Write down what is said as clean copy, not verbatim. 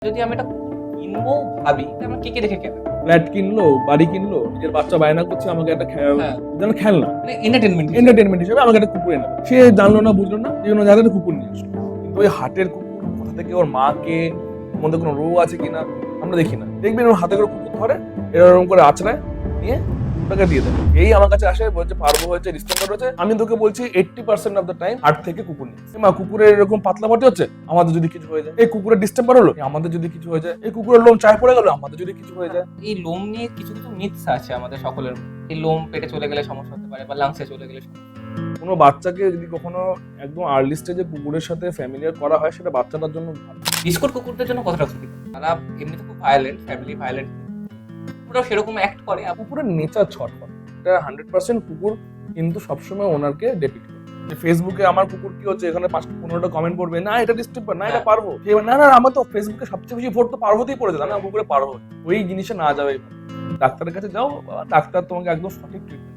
যদি আমি এটা কিনবো ভাবি, আমরা কে দেখে কেনা? ফ্ল্যাট কিনলো, বাড়ি কিনলো, নিজের বাচ্চা বায়না করছে আমাকে একটা হ্যাঁ। যেন খেলনা মানে এন্টারটেনমেন্ট হিসেবে আমাকে একটা কুকুর এনে দেবে। সে জানলো না বুঝলো না, এই জন্য যাদের কুকুর নিয়ে আসলো। কিন্তু ওই হাটের কুকুর কোথা থেকে ওর মাকে, ওর মধ্যে কোনো রোগ আছে কিনা আমরা দেখি না। দেখবেন ওর হাতে করে কুকুর ধরে এরকম করে আঁচড়ায় নিয়ে কুকুরটাকে দিয়ে দেবে। এই আমার কাছে আসে বলছে পারবো হয়েছে, ডিসেম্বর হয়েছে, আমি তোকে বলছি 80% অফ দ্য টাইম হাট থেকে কুকুর নিয়ে। মা কুকুরের এরকম পাতলা পাটি হচ্ছে, আমাদের যদি কিছু হয়ে যায়। এই কুকুরের ডিসেম্বর হলো, আমাদের যদি কিছু হয়ে যায়। এই কুকুরের লোম চায় পড়ে গেল, আমাদের যদি কিছু হয়ে যায়। এই লোম নিয়ে কিছু কিছু মিথস আছে আমাদের সকলের মধ্যে। এই লোম পেটে চলে গেলে সমস্যা হতে পারে বা লাংসে চলে গেলে সমস্যা। কোনো বাচ্চাকে যদি কখনো একদম আর্লি স্টেজে কুকুরের সাথে ফ্যামিলিয়ার করা হয়, সেটা বাচ্চাটার জন্য ভালো। বিস্কুট কুকুরদের জন্য কতটা ক্ষতি? তারা এমনিতে খুব ভায়োলেন্ট, ফ্যামিলি ভায়োলেন্ট, কুকুরও সেরকম অ্যাক্ট করে। কুকুরের নেচার ছটফট, এটা 100% কুকুর কিন্তু সবসময় ওনারকে ডেপিক্ট করে। যে ফেসবুকে আমার কুকুর কি হচ্ছে, এখানে 5-15টা কমেন্ট পড়বে, না এটা ডিস্টার্ব, না এটা পারবো, না না আমার তো ফেসবুকে সবচেয়ে বেশি ভোট তো পার্বতেই পড়েছে, আমি কুকুরে পারবো। ওই জিনিসে না যাবে, ডাক্তারের কাছে যাও, ডাক্তার তোমাকে একদম সঠিক ট্রিটমেন্ট